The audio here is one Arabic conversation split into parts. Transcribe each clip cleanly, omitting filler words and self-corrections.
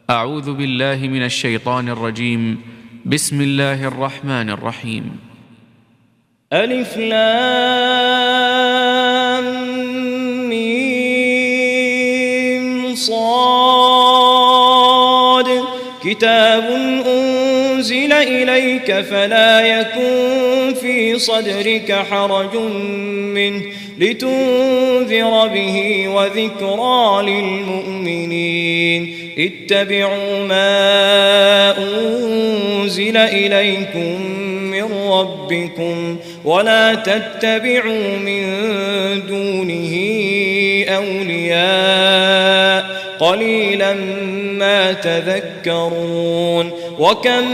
أعوذ بالله من الشيطان الرجيم. بسم الله الرحمن الرحيم. ألف لام ميم صاد كتاب أنزل إليك فلا يكن في صدرك حرج منه لتنذر به وذكرى للمؤمنين اتبعوا ما أنزل إليكم من ربكم ولا تتبعوا من دونه أولياء قليلا ما تذكرون وكم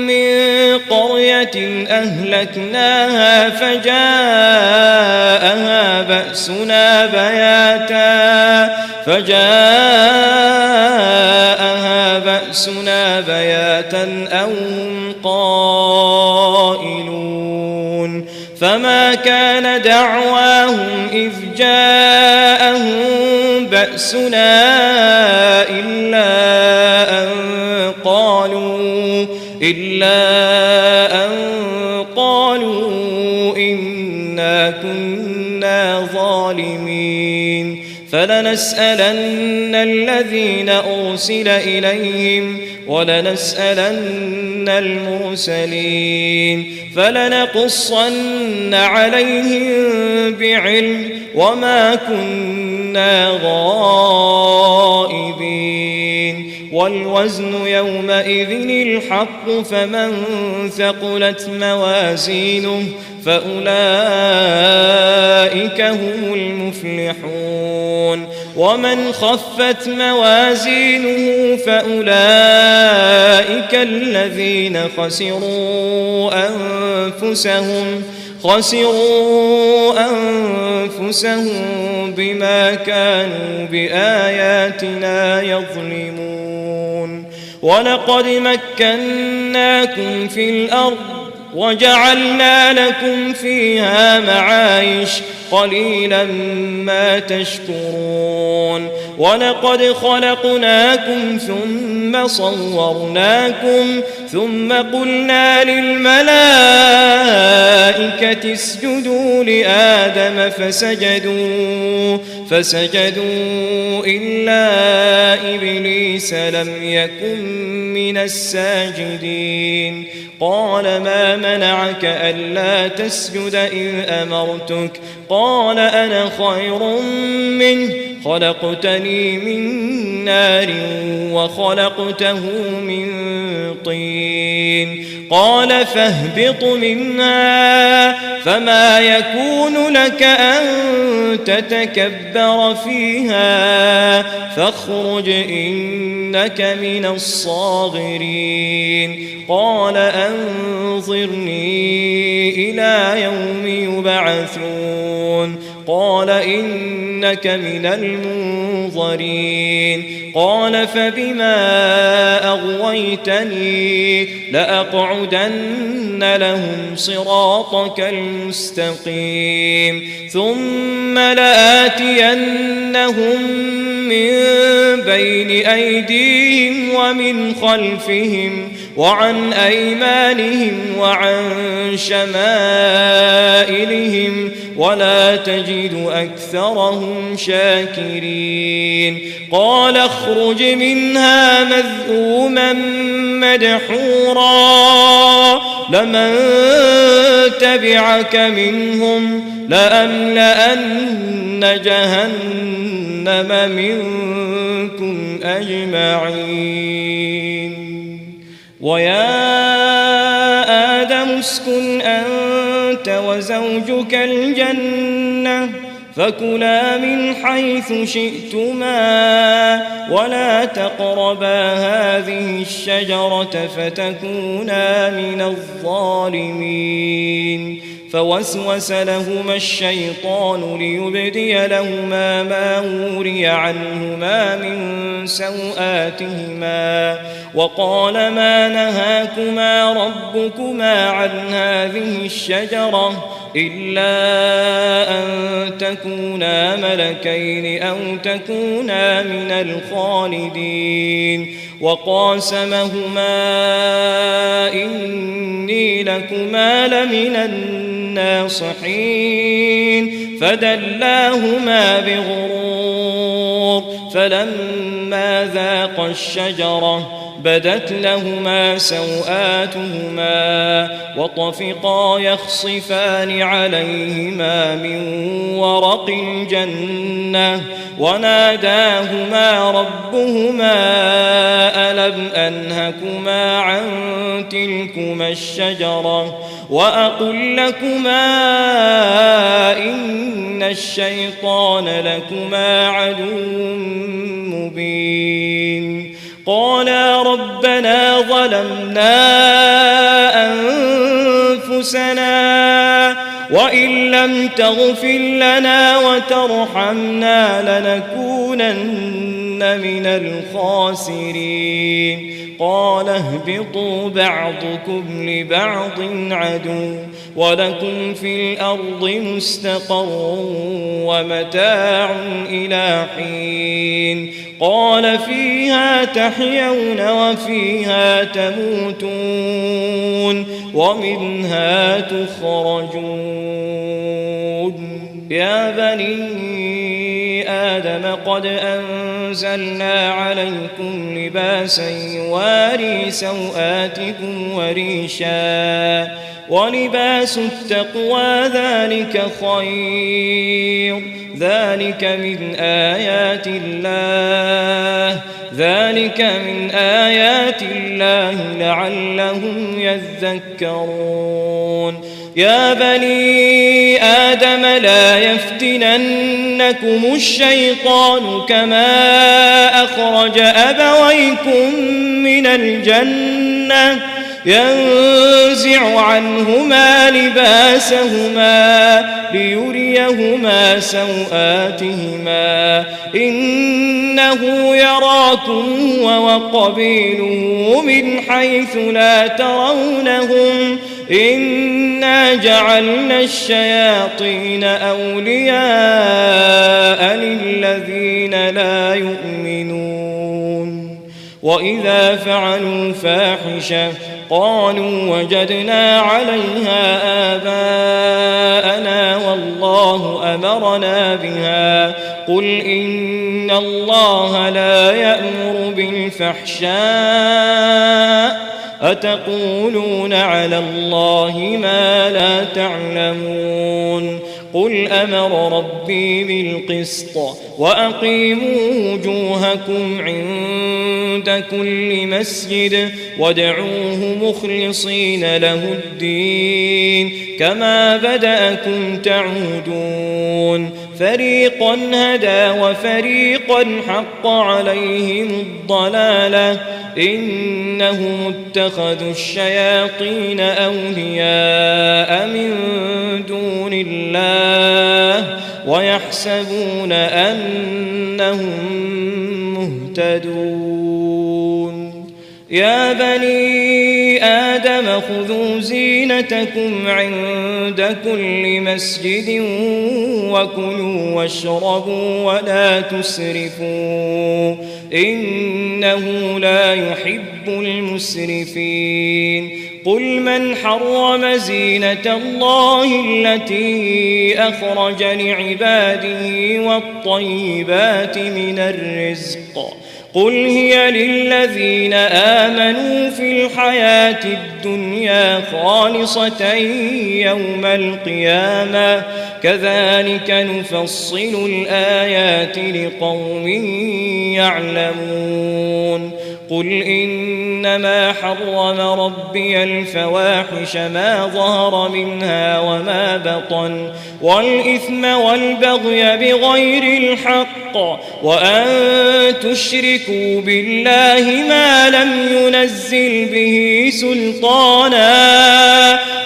من قرية أهلكناها فجاءها بأسنا بياتا أو هم قائلون فما كان دعواهم إذ جاءهم بأسنا إلا أن قالوا إنا كنا ظالمين فلنسألن الذين أرسل إليهم ولنسألن المرسلين فلنقصن عليهم بعلم وما كنا غائبين والوزن يومئذ الحق فمن ثقلت موازينه فأولئك هم المفلحون ومن خفت موازينه فأولئك الذين خسروا أنفسهم بما كانوا بآياتنا يظلمون ولقد مكناكم في الأرض وجعلنا لكم فيها معايش قليلا ما تشكرون ولقد خلقناكم ثم صورناكم ثم قلنا للملائكة اسجدوا لآدم فسجدوا إلا إبليس لم يكن من الساجدين قال ما منعك ألا تسجد إذ أمرتك قال أنا خير منه خلقتني من نار وخلقته من طين قال فاهبط منها فما يكون لك أن تتكبر فيها فاخرج إنك من الصاغرين قال أنظرني إلى يوم يبعثون قال إنك من المنظرين قال فبما أغويتني لأقعدن لهم صراطك المستقيم ثم لآتينهم من بين أيديهم ومن خلفهم وعن أيمانهم وعن شمائلهم ولا تجد أكثرهم شاكرين قال اخرج منها مذءوما مدحورا لمن تبعك منهم لأملأن جهنم منكم أجمعين ويا آدم اسكن أنت وزوجك الجنة فكلا من حيث شئتما ولا تقربا هذه الشجرة فتكونا من الظالمين فوسوس لهما الشيطان ليبدي لهما ما وري عنهما من سوآتهما وقال ما نهاكما ربكما عن هذه الشجرة إلا أن تكونا ملكين أو تكونا من الخالدين وقاسمهما إني لكما لمن الناصحين فدلاهما بغرور فلما ذاقا الشجرة بدت لهما سوآتهما وطفقا يخصفان عليهما من ورق الجنة وناداهما ربهما ألم أنهكما عن تلكما الشجرة وأقل لكما إن الشيطان لكما عدو مبين قالا ربنا ظلمنا أنفسنا وإن لم تغفر لنا وترحمنا لنكونن من الخاسرين قال اهبطوا بعضكم لبعض عدو ولكم في الأرض مستقر ومتاع إلى حين قال فيها تحيون وفيها تموتون ومنها تخرجون يا بني آدم قد أنزلنا عليكم لباسا يواري سوآتكم وريشا ولباس التقوى ذلك خير ذلك من آيات الله لعلهم يذكرون يا بني آدم لا يفتننكم الشيطان كما أخرج أبويكم من الجنة ينزع عنهما لباسهما ليريهما سوآتهما إنه يراكم وقبيله من حيث لا ترونهم إنا جعلنا الشياطين أولياء للذين لا يؤمنون وإذا فعلوا فاحشة قالوا وجدنا عليها آباءنا والله أمرنا بها قل إن الله لا يأمر بالفحشاء أتقولون على الله ما لا تعلمون قل أمر ربي بالقسط وأقيموا وجوهكم عند كل مسجد وادعوه مخلصين له الدين كما بدأكم تعودون فريقا هدى وفريقا حق عليهم الضلالة إنهم اتخذوا الشياطين أولياء من دون الله ويحسبون أنهم مهتدون يا بني آدم خذوا زينتكم عند كل مسجد وكلوا واشربوا ولا تسرفوا إنه لا يحب المسرفين قل من حرم زينة الله التي أخرج لعباده والطيبات من الرزق قل هي للذين آمنوا في الحياة الدنيا خالصة يوم القيامة كذلك نفصل الآيات لقوم يعلمون قل إنما حرم ربي الفواحش ما ظهر منها وما بطن والإثم والبغي بغير الحق وأن تشركوا بالله ما لم ينزل به سلطانا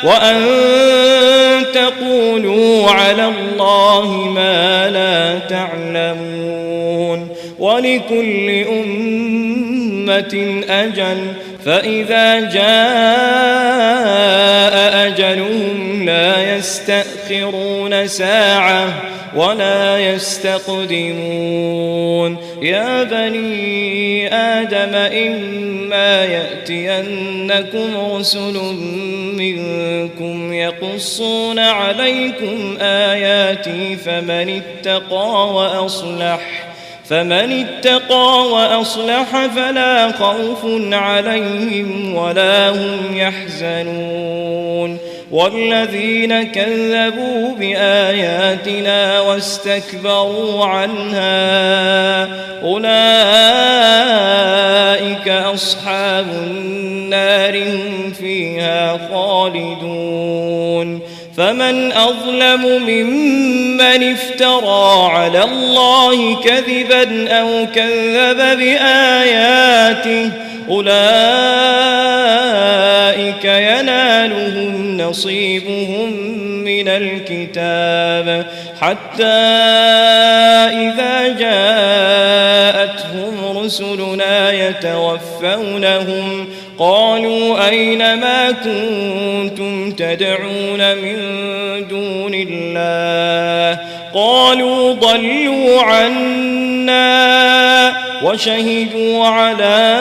وأن تقولوا على الله ما لا تعلمون ولكل أمة أجل فإذا جاء أجلهم لا يستأخرون ساعة ولا يستقدمون يا بني آدم إما يأتينكم رسل منكم يقصون عليكم آياتي فمن اتقى وأصلح فلا خوف عليهم ولا هم يحزنون والذين كذبوا بآياتنا واستكبروا عنها أولئك أصحاب النار هم فيها خالدون فمن أظلم ممن افترى على الله كذبا أو كذب بآياته أولئك ينالهم نصيبهم من الكتاب حتى إذا جاءتهم رسلنا يتوفونهم قالوا أين ما كنتم تدعون من دون الله قالوا ضلوا عنا وشهدوا على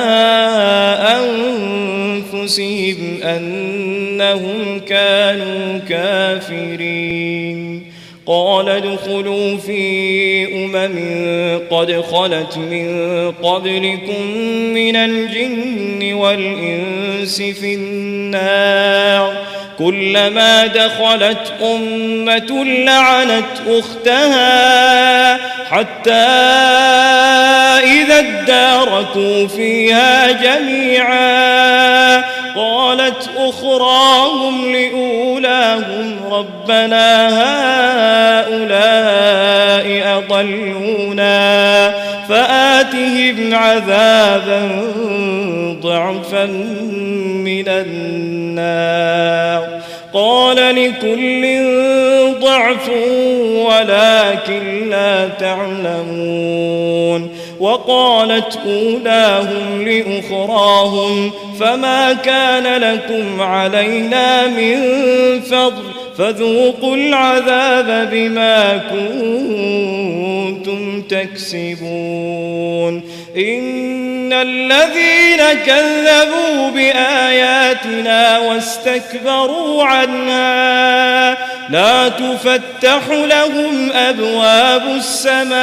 أنفسهم أنهم كانوا كافرين قال ادخلوا في قد خلت من قبلكم من الجن والإنس في النار كلما دخلت أمة لعنت أختها حتى إذا اداركوا فيها جميعا قالت أخراهم لأولاهم ربنا هؤلاء أضلونا فآتهم عذابا ضعفا من النار قال لكل ضعف ولكن لا تعلمون وقالت أولاهم لأخراهم فما كان لكم علينا من فضل فذوقوا العذاب بما كنتم تكسبون إن الذين كذبوا بآياتنا واستكبروا عنها لا تفتح لهم أبواب السماء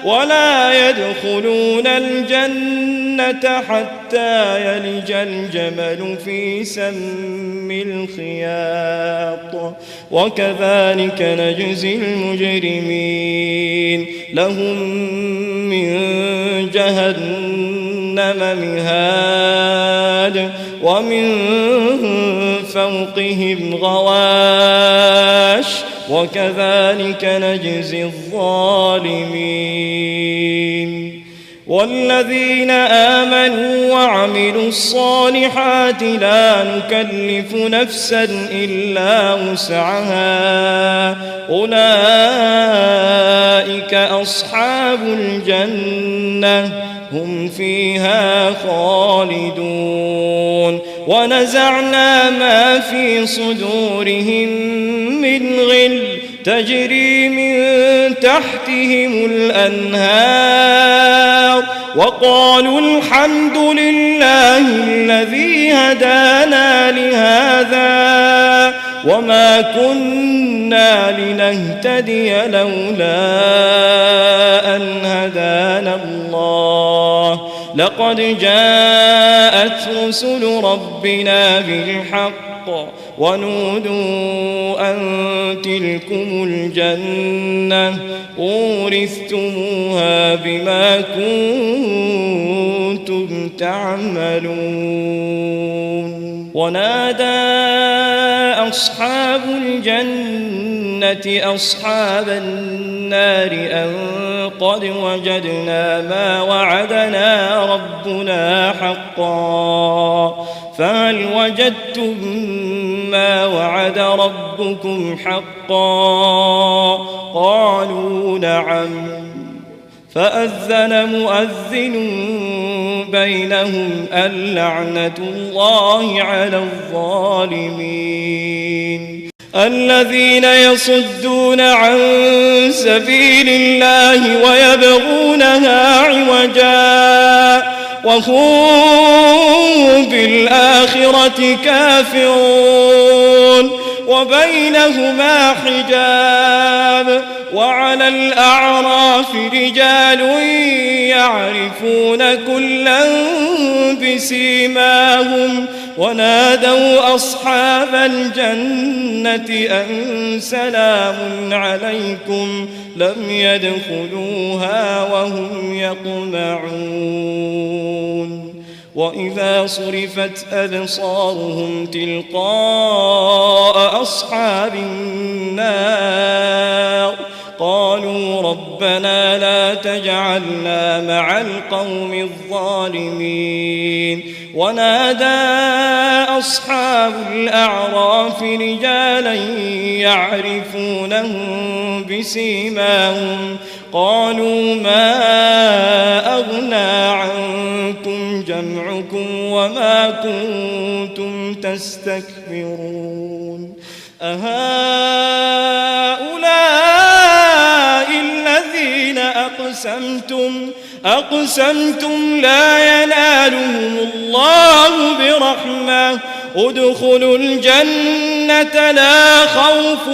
ولا يدخلون الجنة حتى يلج الجمل في سم الخياط وكذلك نجزي المجرمين لهم من جهنم مهاد ومن فوقهم غواش وكذلك نجزي الظالمين والذين آمنوا وعملوا الصالحات لا نكلف نفسا إلا وسعها أولئك أصحاب الجنة هم فيها خالدون ونزعنا ما في صدورهم من غل تجري من تحتهم الأنهار وقالوا الحمد لله الذي هدانا لهذا وما كنا لنهتدي لولا أن هدانا الله لقد جاءت رسل ربنا بالحق ونودوا أن تلكم الجنة أورثتموها بما كنتم تعملون ونادى أصحاب الجنة أصحاب النار أن قد وجدنا ما وعدنا ربنا حقا فهل وجدتم ما وعد ربكم حقا قالوا نعم فأذن مؤذن بينهم اللعنة الله على الظالمين الذين يصدون عن سبيل الله ويبغونها عوجا وهم بالآخرة كافرون وبينهما حجاب وعلى الأعراف رجال يعرفون كلا بسيماهم ونادوا أصحاب الجنة أن سلام عليكم لم يدخلوها وهم يطمعون وإذا صرفت أبصارهم تلقاء أصحاب النار قالوا ربنا لا تجعلنا مع القوم الظالمين ونادى أصحاب الأعراف رجالا يعرفونهم بسيماهم قالوا ما أغنى عنكم جمعكم وما كنتم تستكبرون أهؤلاء الذين أقسمتم لا ينالهم الله برحمة ادخلوا الجنة لا خوف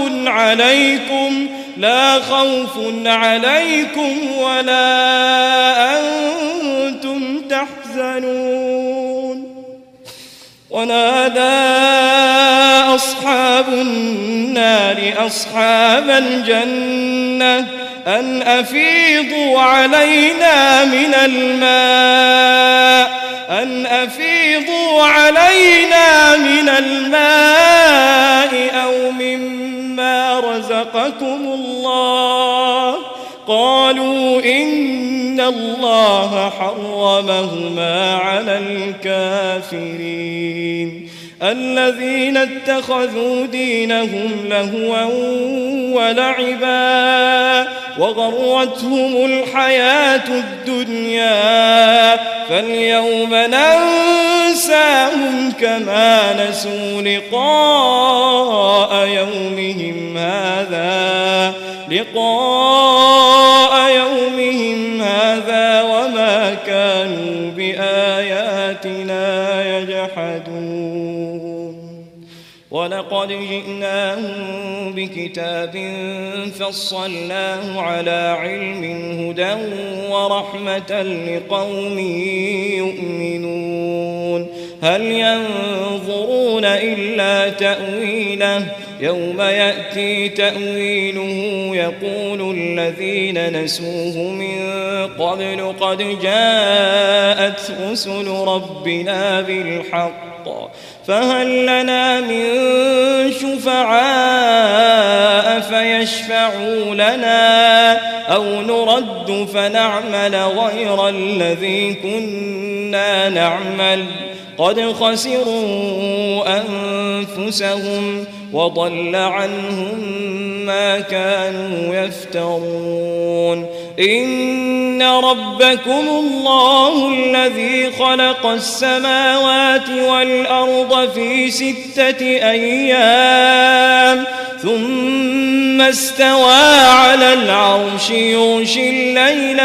عليكم ولا أنتم تحزنون ونادى أصحاب النار أصحاب الجنة أن أفيضوا علينا من الماء أو مما رزقكم الله قالوا إن الله حرمهما على الكافرين الذين اتخذوا دينهم لهوا ولعبا وغرتهم الحياة الدنيا فاليوم ننساهم كما نسوا لقاء يومهم هذا وما كانوا بآياتنا يجحدون ولقد جئناهم بكتاب فصلناه على علم هدى ورحمة لقوم يؤمنون هل ينظرون إلا تأويله يوم يأتي تأويله يقول الذين نسوه من قبل قد جاءت رسل ربنا بالحق فهل لنا من شفعاء فيشفعوا لنا أو نرد فنعمل غير الذي كنا نعمل قد خسروا أنفسهم وضل عنهم ما كانوا يفترون إن ربكم الله الذي خلق السماوات والأرض في 6 أيام ثم استوى على العرش يغشي الليل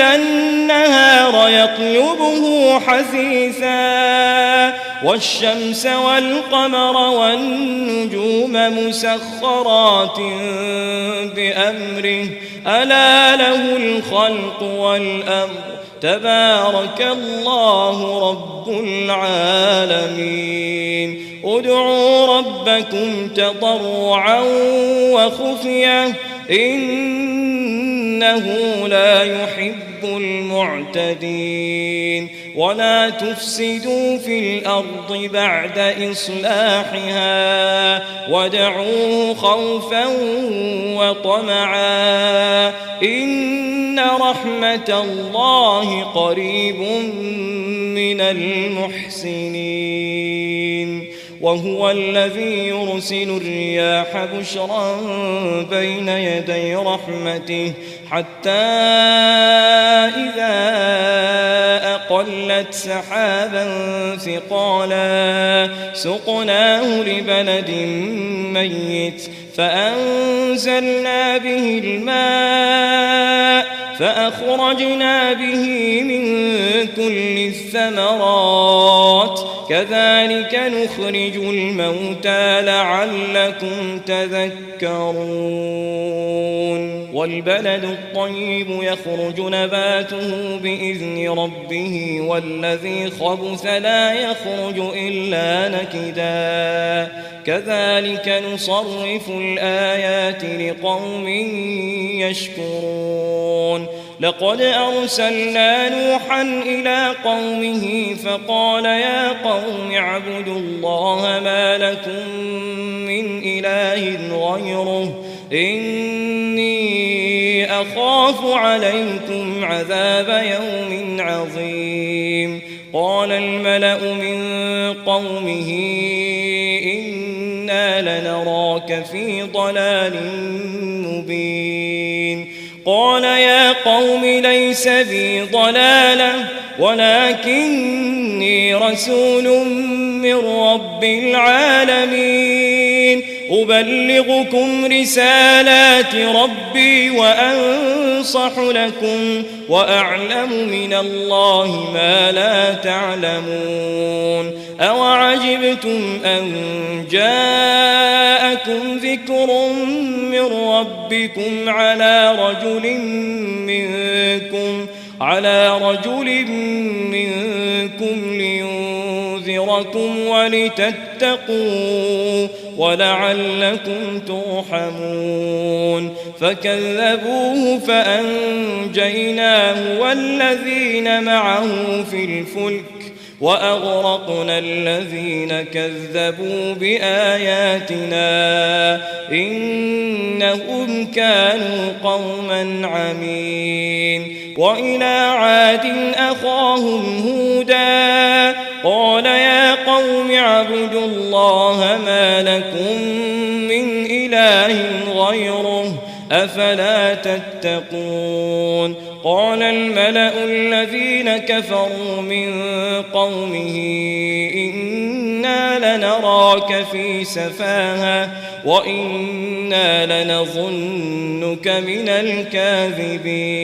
النهار يطلبه حثيثا والشمس والقمر والنجوم مسخرات بأمره ألا له الخلق والأمر تبارك الله رب العالمين ادعوا ربكم تضرعا وخفية إنه لا يحب المعتدين ولا تفسدوا في الأرض بعد إصلاحها وادعوه خوفا وطمعا إن رحمة الله قريب من المحسنين وهو الذي يرسل الرياح بشرا بين يدي رحمته حتى إذا فأظلت سحابا ثقالا سقناه لبلد ميت فأنزلنا به الماء فأخرجنا به من كل الثمرات كذلك نخرج الموتى لعلكم تذكرون والبلد الطيب يخرج نباته بإذن ربه والذي خبث لا يخرج إلا نكدا كذلك نصرف الآيات لقوم يشكرون لقد أرسلنا نوحا إلى قومه فقال يا قوم اعبدوا الله ما لكم من إله غيره إني أخاف عليكم عذاب يوم عظيم قال الملأ من قومه إنا لنراك في ضلال مبين قال يا قوم ليس بي ضلالة ولكني رسول من رب العالمين أبلغكم رسالات ربي وأنصح لكم وأعلم من الله ما لا تعلمون أوعجبتم أن جاءكم ذكر من ربكم على رجل منكم لينذركم ولتتقوا ولعلكم ترحمون فكذبوه فأنجيناه والذين معه في الفلك وأغرقنا الذين كذبوا بآياتنا إنهم كانوا قوما عمين وإلى عاد أخاهم هودا قال يا قوم اعبدوا الله ما لكم من إله غيره أفلا تتقون قال الملأ الذين كفروا من قومه إنا لنراك في سفاهة وإنا لنظنك من الكاذبين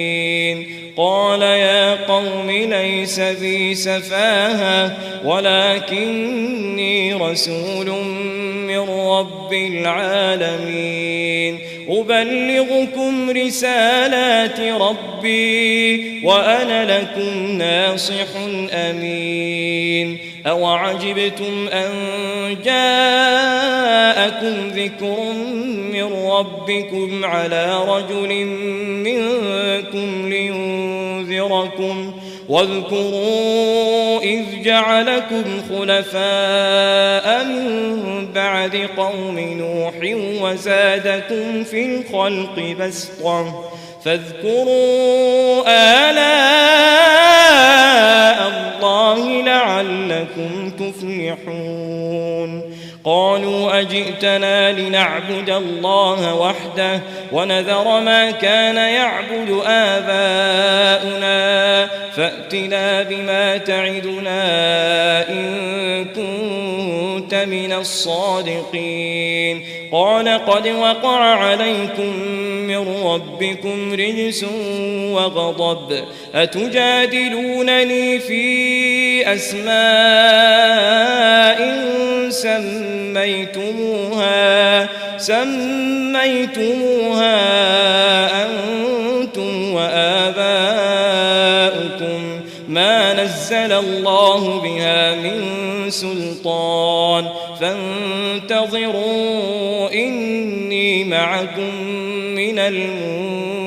قال يا قوم ليس بي سفاهة ولكني رسول من رب العالمين أبلغكم رسالات ربي وأنا لكم ناصح أمين أوعجبتم أن جاءكم ذكر من ربكم على رجل منكم لينذركم واذكروا إذ جعلكم خلفاء من بعد قوم نوح وزادكم في الخلق بسطة فاذكروا آلاء الله لعلكم تفلحون قالوا أجئتنا لنعبد الله وحده ونذر ما كان يعبد آباؤنا فأتنا بما تعدنا إن كنت من الصادقين قال قد وقع عليكم من ربكم رجس وغضب أتجادلونني في أسماء سميتموها أنتم وآباؤكم ما نزل الله بها من سلطان فانتظروا إني معكم من المنتظرين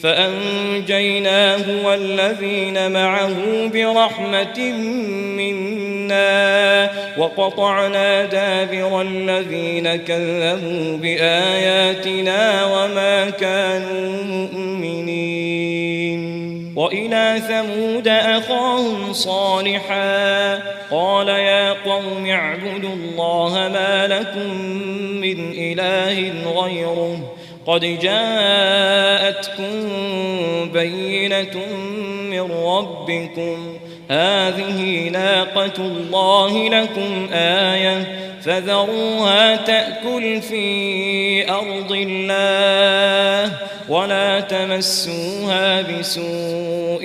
فأنجيناه والذين معه برحمة منا وقطعنا دابر الذين كذبوا بآياتنا وما كانوا مؤمنين وإلى ثمود أخاهم صالحا قال يا قوم اعبدوا الله ما لكم من إله غيره قد جاءتكم بينة من ربكم هذه ناقة الله لكم آية فذروها تأكل في أرض الله ولا تمسوها بسوء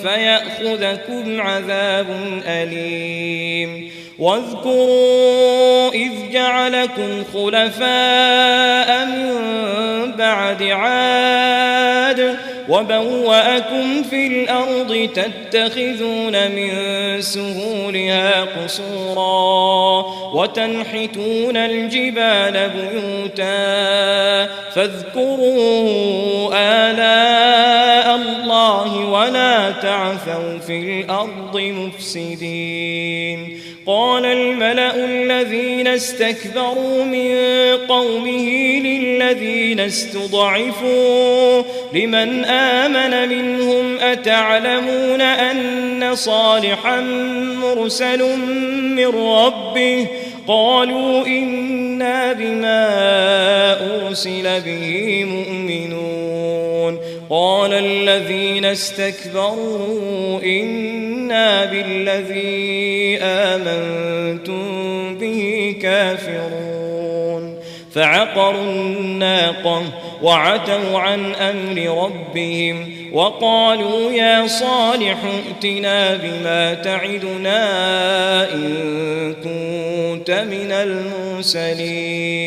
فيأخذكم عذاب أليم واذكروا إذ جعلكم خلفاء من بعد عاد وبوأكم في الأرض تتخذون من سهولها قصورا وتنحتون الجبال بيوتا فاذكروا آلاء الله ولا تعثوا في الأرض مفسدين قال الملأ الذين استكبروا من قومه للذين استضعفوا لمن آمن منهم أتعلمون أن صالحا مرسل من ربه قالوا إنا بما أرسل به مؤمنون قال الذين استكبروا إنا بالذي آمنتم به كافرون فعقروا الناقة وعتوا عن أمر ربهم وقالوا يا صالح ائتنا بما تعدنا إن كنت من المرسلين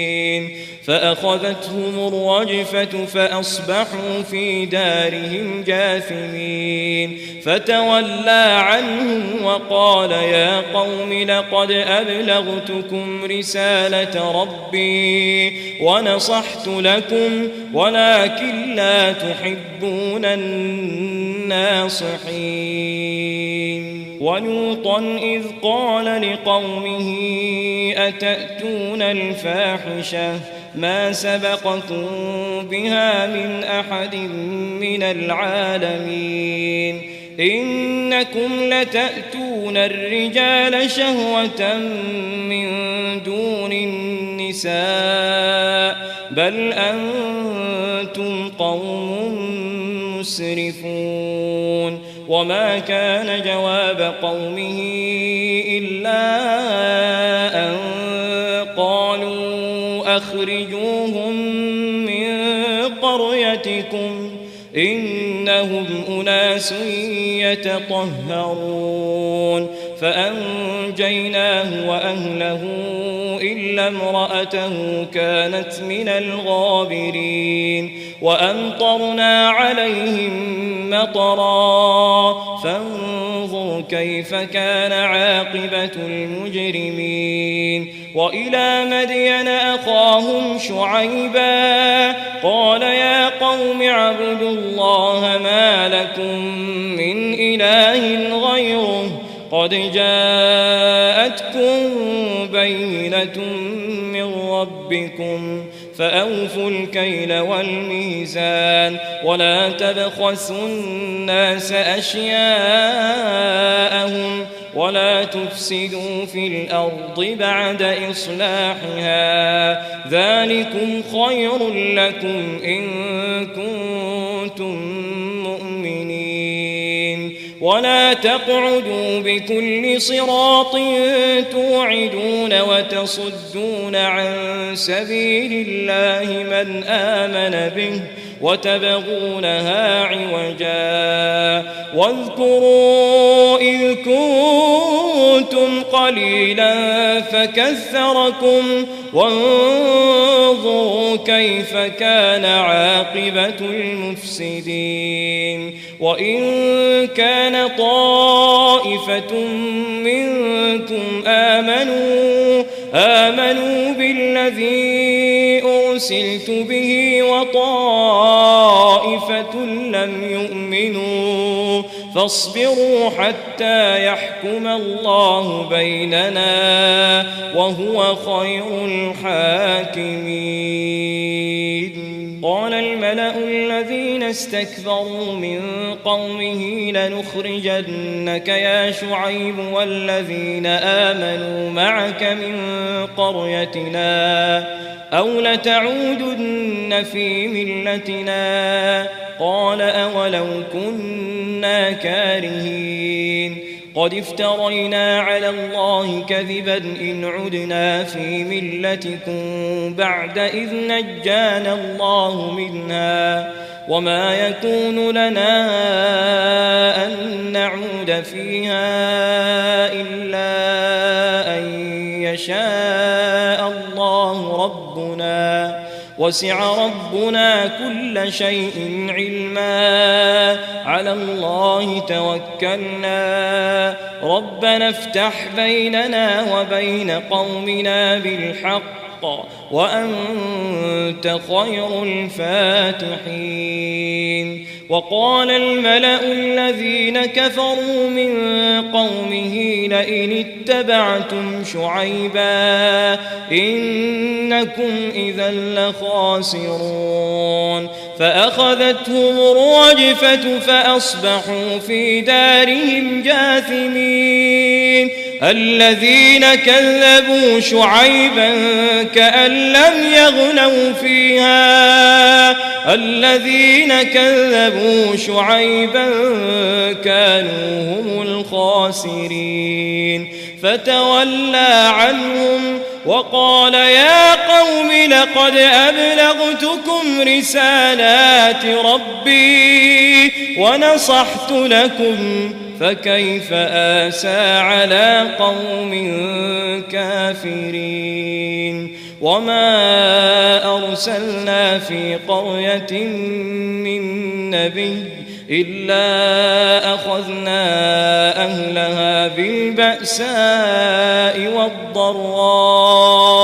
فأخذتهم الرجفة فأصبحوا في دارهم جاثمين فتولى عنهم وقال يا قوم لقد أبلغتكم رسالة ربي ونصحت لكم ولكن لا تحبون الناصحين ولوطا إذ قال لقومه أتأتون الفاحشة ما سبقكم بها من أحد من العالمين إنكم لتأتون الرجال شهوة من دون النساء بل أنتم قوم مسرفون وما كان جواب قومه إلا أن قالوا أخرجوهم من قريتكم إنهم أناس يتطهرون فأنجيناه وأهله إلا امرأته كانت من الغابرين وأمطرنا عليهم مطرا فانظر كيف كان عاقبة المجرمين وإلى مدين أخاهم شعيبا قال يا قوم اعبدوا الله ما لكم من إله غيره قد جاءتكم بينة من ربكم فأوفوا الكيل والميزان ولا تبخسوا الناس أشياءهم ولا تفسدوا في الأرض بعد إصلاحها ذلكم خير لكم إن كنتم مؤمنين ولا تقعدوا بكل صراط توعدون وتصدون عن سبيل الله من آمن به وتبغونها عوجا واذكروا إذ كنتم قليلا فكثركم وانظروا كيف كان عاقبة المفسدين وإن كان طائفة منكم آمنوا بالذي أرسلت به وطائفة لم يؤمنوا فاصبروا حتى يحكم الله بيننا وهو خير الحاكمين قال الملأ الذين استكبروا من قومه لنخرجنك يا شعيب والذين آمنوا معك من قريتنا أو لتعودن في ملتنا قال أولو كنا كارهين قد افترينا على الله كذبا إن عدنا في ملتكم بعد إذ نجانا الله منها وما يكون لنا أن نعود فيها إلا أن يشاء الله ربنا وسع ربنا كل شيء علما على الله توكلنا ربنا افتح بيننا وبين قومنا بالحق وأنت خير الفاتحين وقال الملأ الذين كفروا من قومه لئن اتبعتم شعيبا إنكم إذا لخاسرون فأخذتهم الرجفة فأصبحوا في دارهم جاثمين الذين كذبوا شعيبا كأن لم يغنوا فيها الذين كذبوا شعيبا كانوا هم الخاسرين فتولى عنهم وقال يا قوم لقد أبلغتكم رسالات ربي ونصحت لكم فكيف آسى على قوم كافرين وما أرسلنا في قرية من نبي إلا أخذنا أهلها بالبأساء والضراء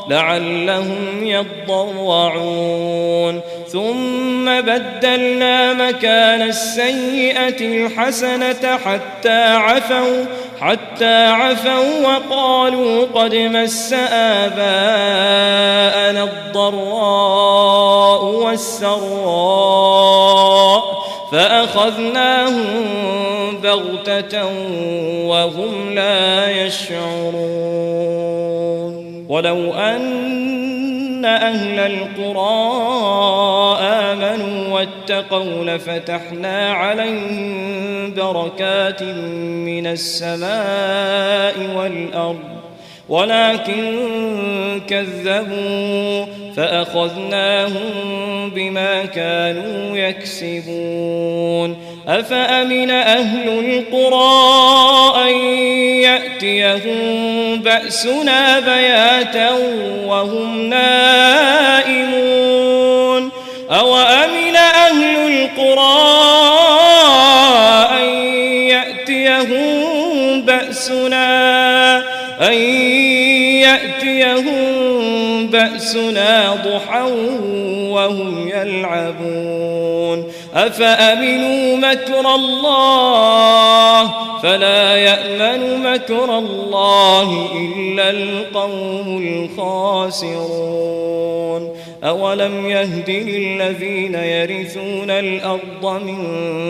لعلهم يضرعون ثم بدلنا مكان السيئة الحسنة حتى عفوا وقالوا قد مس آباءنا الضراء والسراء فأخذناهم بغتة وهم لا يشعرون ولو أن أهل القرى آمنوا واتقوا لفتحنا عليهم بركات من السماء والأرض ولكن كذبوا فأخذناهم بما كانوا يكسبون أفأمن أهل القرى أن يأتيهم بأسنا بياتا وهم نائمون أوأمن أهل القرى أن يأتيهم بأسنا ضحى وهم يلعبون أفأمنوا مكر الله فلا يأمن مكر الله إلا القوم الخاسرون أولم يهد للذين يرثون الأرض من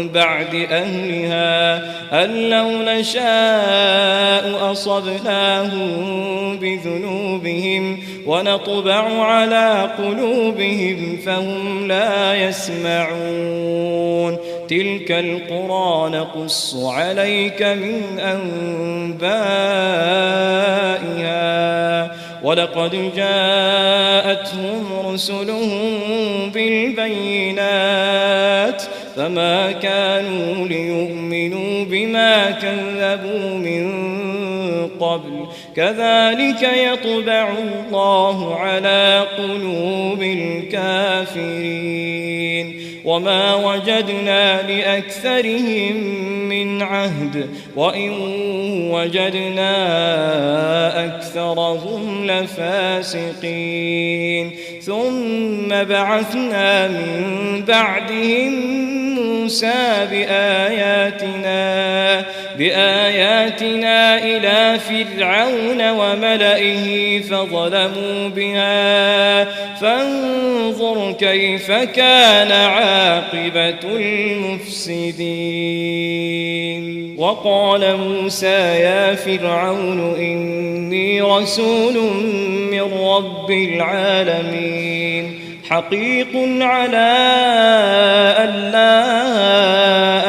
بعد أهلها أن لو نشاء أصبناهم بذنوبهم ونطبع على قلوبهم فهم لا يسمعون تلك القرى نقص عليك من أنبائها ولقد جاءتهم رسلهم بالبينات فما كانوا ليؤمنوا بما كذبوا من قبل كذلك يطبع الله على قلوب الكافرين وما وجدنا لأكثرهم من عهد وإن وجدنا أكثرهم لفاسقين ثم بعثنا من بعدهم موسى بآياتنا إلى فرعون وملئه فظلموا بها فانظر كيف كان عاقبة المفسدين. وقال موسى يا فرعون إني رسول من رب العالمين حقيق على ألا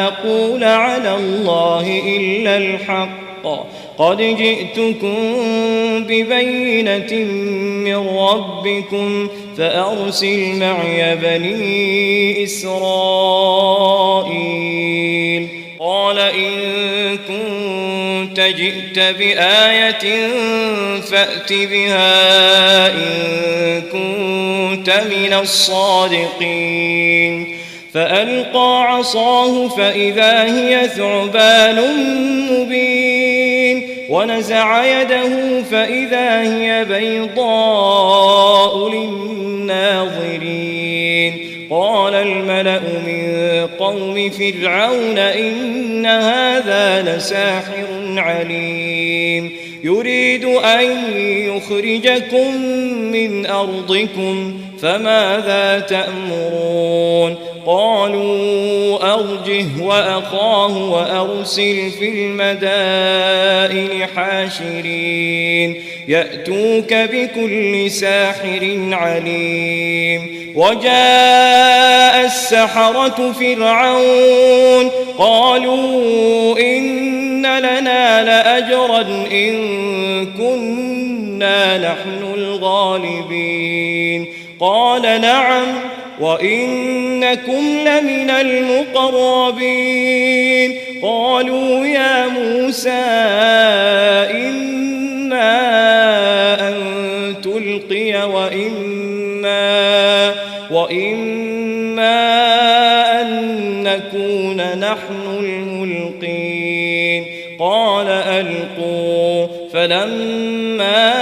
أقول على الله إلا الحق قد جئتكم ببينة من ربكم فأرسل معي بني إسرائيل. قال إن كنت جئت بآية فأت بها إن كنت من الصادقين. فألقى عصاه فإذا هي ثعبان مبين ونزع يده فإذا هي بيضاء للناظرين. قال الملأ من قوم فرعون إن هذا لساحر عليم يريد أن يخرجكم من أرضكم فماذا تأمرون؟ قالوا أرجه وأخاه وأرسل في المدائن حاشرين يأتوك بكل ساحر عليم. وجاء السحرة فرعون قالوا إن لنا لأجرا إن كنا نحن الغالبين. قال نعم وإنكم لمن المقربين. قالوا يا موسى إما أن تلقي وإما أن نكون نحن الملقين. قال ألقوا فلما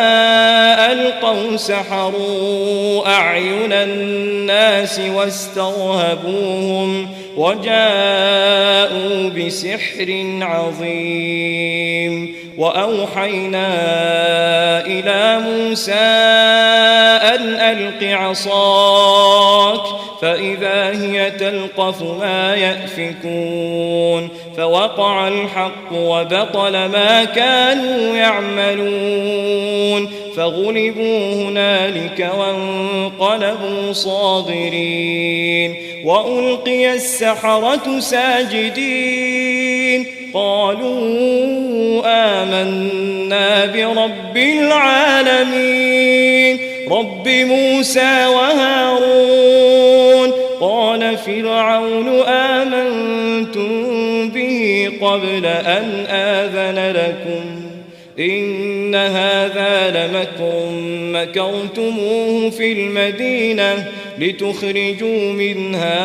ألقوا سحروا أعين الناس واسترهبوهم وجاءوا بسحر عظيم. وأوحينا إلى موسى أن ألق عصاك فإذا هي تلقف ما يأفكون. فوقع الحق وبطل ما كانوا يعملون فغلبوا هنالك وانقلبوا صاغرين. وألقي السحرة ساجدين قالوا آمنا برب العالمين رب موسى وهارون. قال فرعون آمنتم به قبل أن آذن لكم إن هذا لمكر مكرتموه في المدينة لتخرجوا منها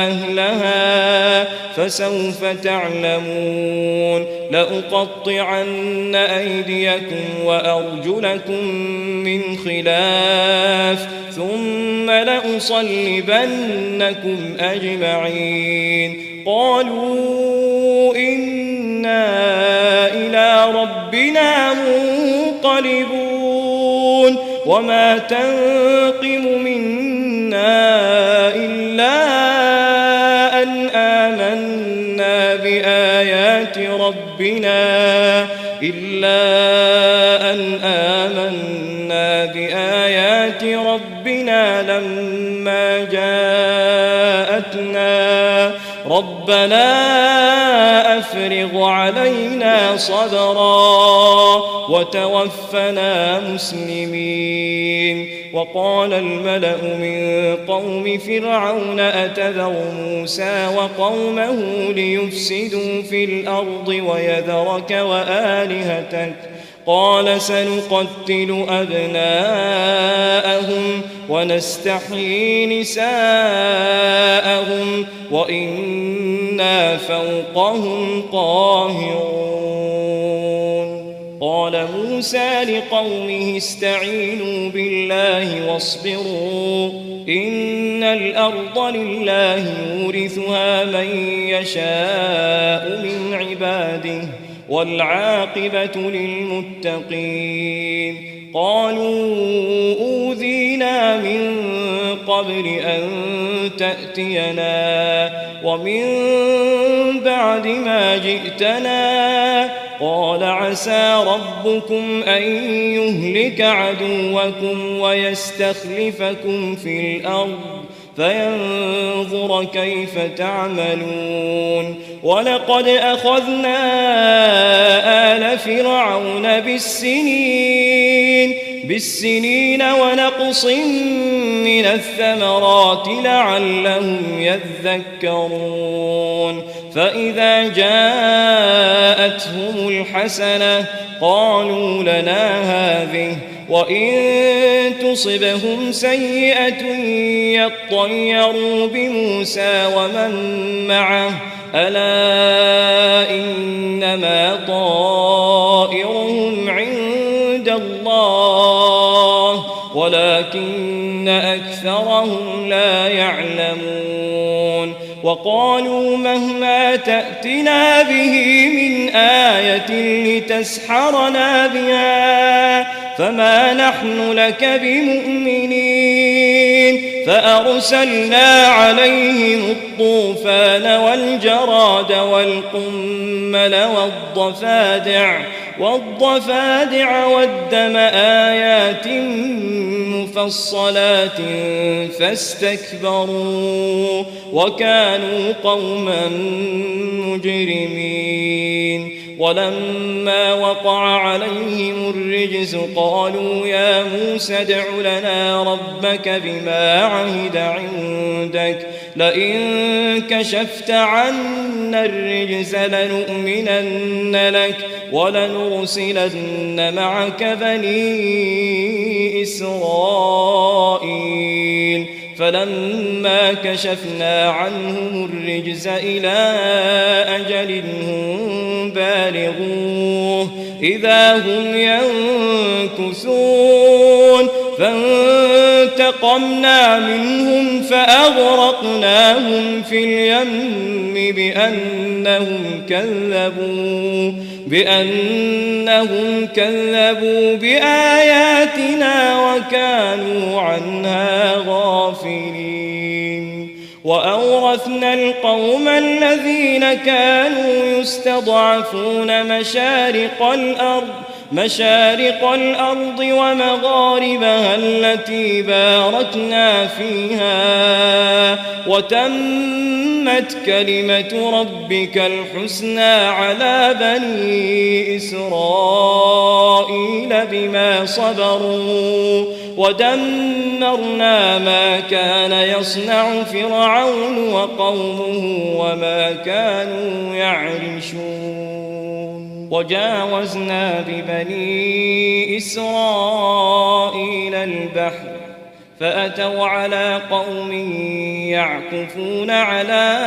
أهلها فسوف تعلمون. لأقطعن أيديكم وأرجلكم من خلاف ثم لأصلبنكم أجمعين. قالوا إنا إلى ربنا منقلبون وما تنقم منا إلا أن آمنا بآيات ربنا لما جاءتنا ربنا أفرغ علينا صبرا وتوفنا مسلمين. وقال الملأ من قوم فرعون أتذر موسى وقومه ليفسدوا في الأرض ويذرك وآلهتك قال سنقتل أبناءهم ونستحيي نساءهم وإنا فوقهم قاهرون. قال موسى لقومه استعينوا بالله واصبروا إن الأرض لله يورثها من يشاء من عباده والعاقبة للمتقين قالوا أوذينا من قبل أن تأتينا ومن بعد ما جئتنا قال عسى ربكم أن يهلك عدوكم ويستخلفكم في الأرض فينظر كيف تعملون ولقد أخذنا آل فرعون بالسنين ونقص من الثمرات لعلهم يذكرون فإذا جاءتهم الحسنة قالوا لنا هذه وإن تصبهم سيئة يطيروا بموسى ومن معه ألا إنما طائرهم عند الله ولكن أكثرهم لا يعلمون وقالوا مهما تأتنا به من آية لتسحرنا بها فما نحن لك بمؤمنين فأرسلنا عليهم الطوفان والجراد والقمل والضفادع والدم آيات مفصلات فاستكبروا وكانوا قوما مجرمين ولما وقع عليهم الرجز قالوا يا موسى ادع لنا ربك بما عهد عندك لئن كشفت عنا الرجز لنؤمنن لك ولنرسلن معك بني إسرائيل فلما كشفنا عنهم الرجز إلى أجل هم بالغوه إذا هم ينكثون فانتقمنا منهم فأغرقناهم في اليم بأنهم كذبوا بآياتنا وكانوا عنها غافلين وأورثنا القوم الذين كانوا يستضعفون مشارق الأرض ومغاربها التي باركنا فيها وتمت كلمة ربك الحسنى على بني إسرائيل بما صبروا ودمرنا ما كان يصنع فرعون وقومه وما كانوا يعرشون وجاوزنا ببني إسرائيل البحر فأتوا على قوم يعكفون على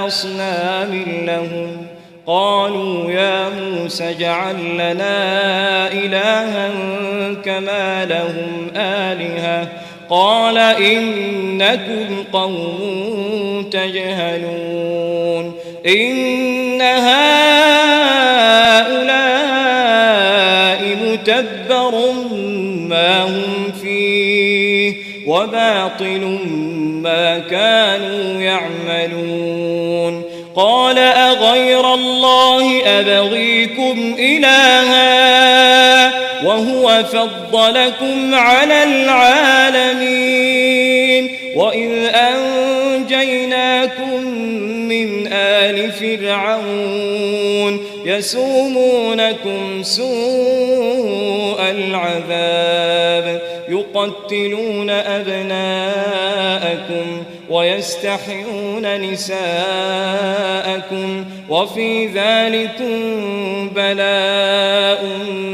أصنام لهم قالوا يا موسى اجعل لنا إلها كما لهم آلهة قال إنكم قوم تجهلون إن هؤلاء متبر ما هم فيه وباطل ما كانوا يعملون قال أغير الله أبغيكم إلها وهو فضلكم على العالمين وإذ أنجيناكم من آل فرعون يسومونكم سوء العذاب يقتلون أبناءكم ويستحيون نساءكم وفي ذلكم بلاء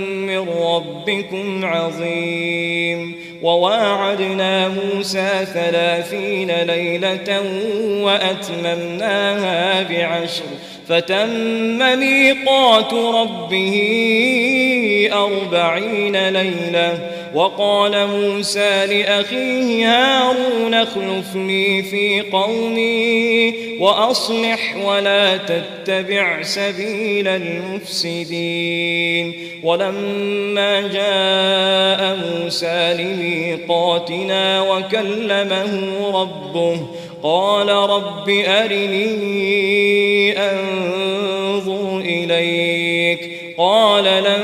من ربكم عظيم وواعدنا موسى 30 ليلة وأتممناها ب10 فتم ميقات ربه 40 ليلة وقال موسى لأخيه هارون اخلفني في قومي وأصلح ولا تتبع سبيل المفسدين ولما جاء موسى لميقاتنا وكلمه ربه قال رب أرني أنظر إليك قال لن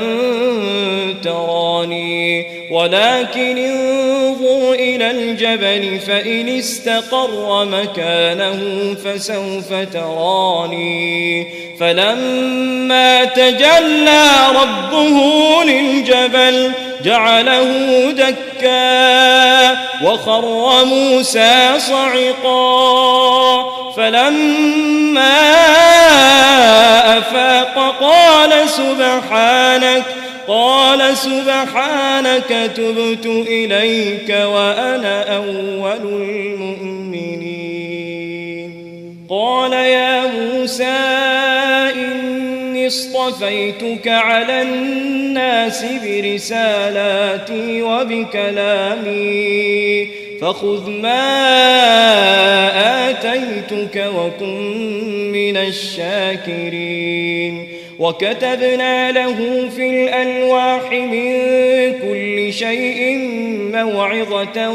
تراني ولكن انظر إلى الجبل فإن استقر مكانه فسوف تراني فلما تجلى ربه للجبل جعله دكا وخر موسى صعقا فلما أفاق قال سبحانك تبت إليك وأنا أول المؤمنين قال يا موسى إني اصطفيتك على الناس برسالاتي وبكلامي فخذ ما آتيتك وكن من الشاكرين وكتبنا له في الألواح من كل شيء موعظة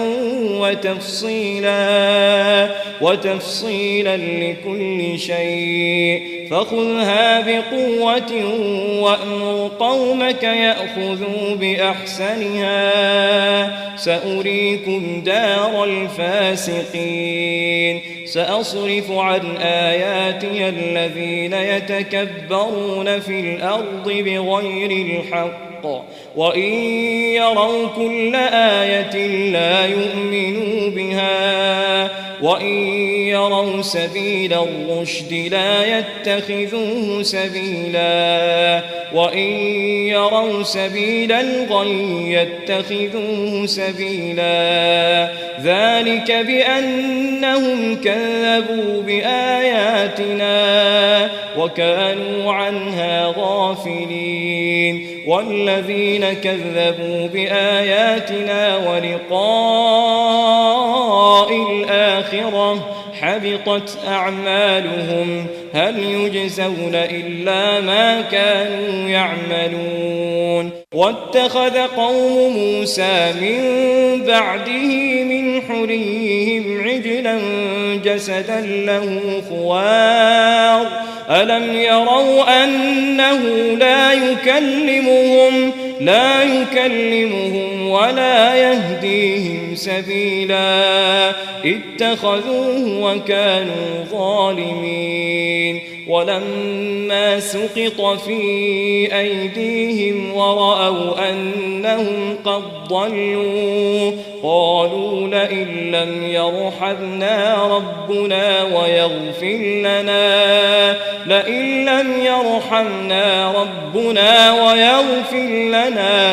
وتفصيلا لكل شيء فخذها بقوة وأمر قومك يأخذوا بأحسنها سأريكم دار الفاسقين سأصرف عن آياتي الذين يتكبرون في الأرض بغير الحق وإن يروا كل آية لا يؤمنوا بها وإن يروا سبيل الرشد لا يتخذوه سبيلا وإن يروا سبيل الغي يتخذوه سبيلا ذلك بأنهم كذبوا بآياتنا وكانوا عنها غافلين والذين كذبوا بآياتنا ولقاء الآخرة حبطت أعمالهم هل يجزون إلا ما كانوا يعملون واتخذ قوم موسى من بعده من حليهم عجلا جسدا له خوار ألم يروا أنه لا يكلمهم ولا يهديهم سبيلا اتخذوه وكانوا ظالمين ولما سقط في أيديهم ورأوا أنهم قد ضلوا قالوا لئن لم يرحمنا ربنا ويغفر لنا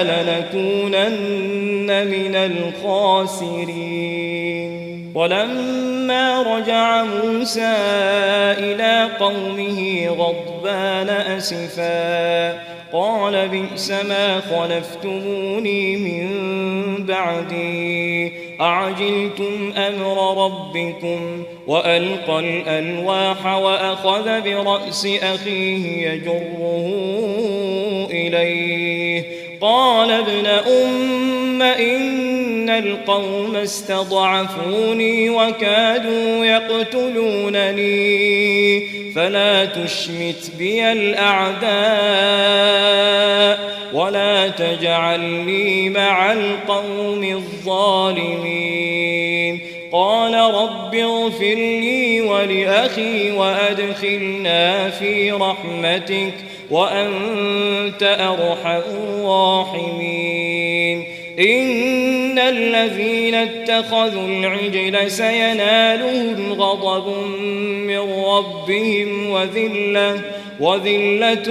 لنكونن من الخاسرين ولما رجع موسى إلى قومه غضبان أسفا قال بئس ما خلفتموني من بعدي أعجلتم أمر ربكم وألقى الألواح وأخذ برأس أخيه يجره إليه قال ابن أم إن القوم استضعفوني وكادوا يقتلونني فلا تشمت بي الأعداء ولا تجعلني مع القوم الظالمين قال رب اغفر لي ولأخي وأدخلنا في رحمتك وأنت أرحم الراحمين إن الذين اتخذوا العجل سينالهم غضب من ربهم وذلة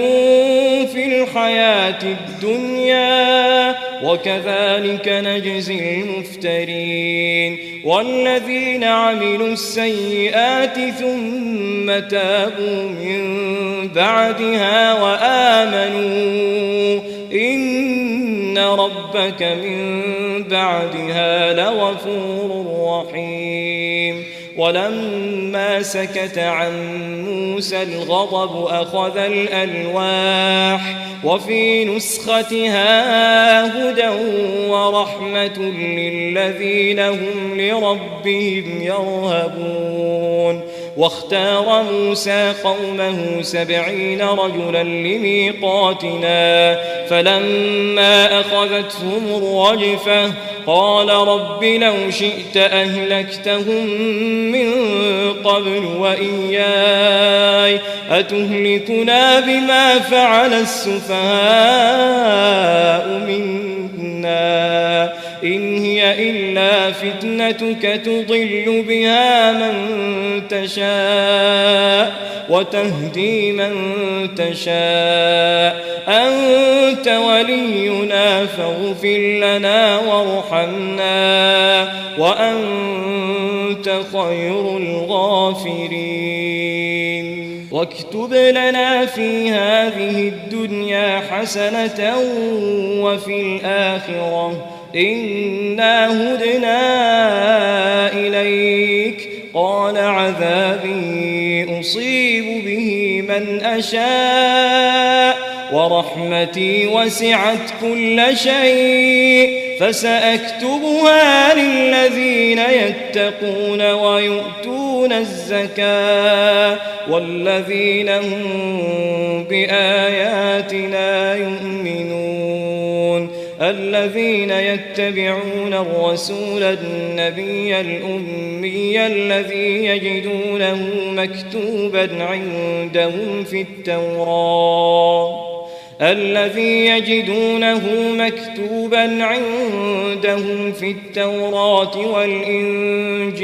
في الحياة الدنيا وكذلك نجزي المفترين والذين عملوا السيئات ثم تابوا من بعدها وآمنوا إن ربك من بعدها لغفور رحيم ولما سكت عن موسى الغضب أخذ الألواح وفي نسختها هدى ورحمة للذين هم لربهم يرهبون واختار موسى قومه 70 رجلا لميقاتنا فلما أخذتهم الرجفة قال رب لو شئت أهلكتهم من قبل وإياي أتهلكنا بما فعل السفهاء منا إن هي إلا فتنتك تضل بها من تشاء وتهدي من تشاء أنت ولينا فاغفر لنا وارحمنا وأنت خير الغافرين واكتب لنا في هذه الدنيا حسنة وفي الآخرة إنا هدنا إليك قال عذابي أصيب به من أشاء ورحمتي وسعت كل شيء فسأكتبها للذين يتقون ويؤتون الزكاة والذين هم بآياتنا يؤمنون الذين يتبعون الرسول النبي الأمي الذي يجدونه مكتوبا عندهم في التوراة والإنجيل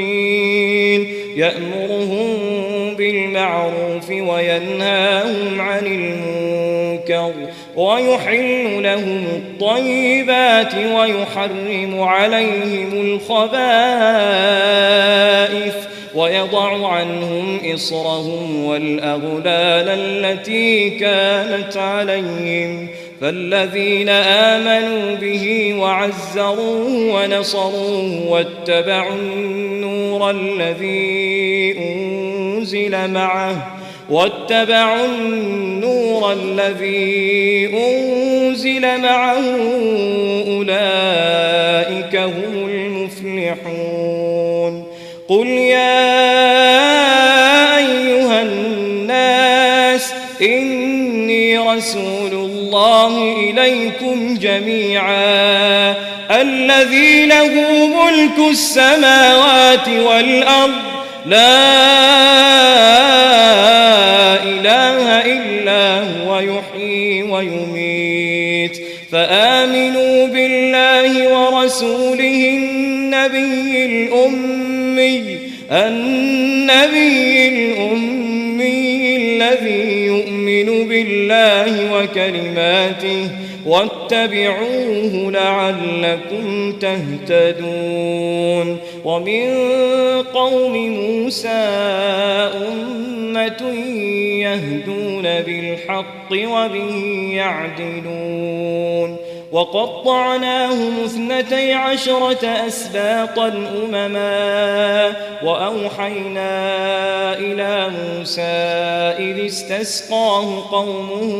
يأمرهم بالمعروف وينهاهم عن المنكر ويحل لهم الطيبات ويحرم عليهم الخبائث ويضع عنهم إصرهم والأغلال التي كانت عليهم فالذين آمنوا به وعزروه ونصروه واتبعوا النور الذي أنزل معه أولئك هم المفلحون قل يا أيها الناس إني رسول الله إليكم جميعا الذي له ملك السماوات والأرض لا إله إلا هو يحيي ويميت فآمنوا بالله ورسوله النبي الأمي الذي يؤمن بالله وكلماته واتبعوه لعلكم تهتدون ومن قوم موسى أمة يهدون بالحق وبه يعدلون وقطعناهم 12 أسباطا أمما وأوحينا إلى موسى إذ استسقاه قومه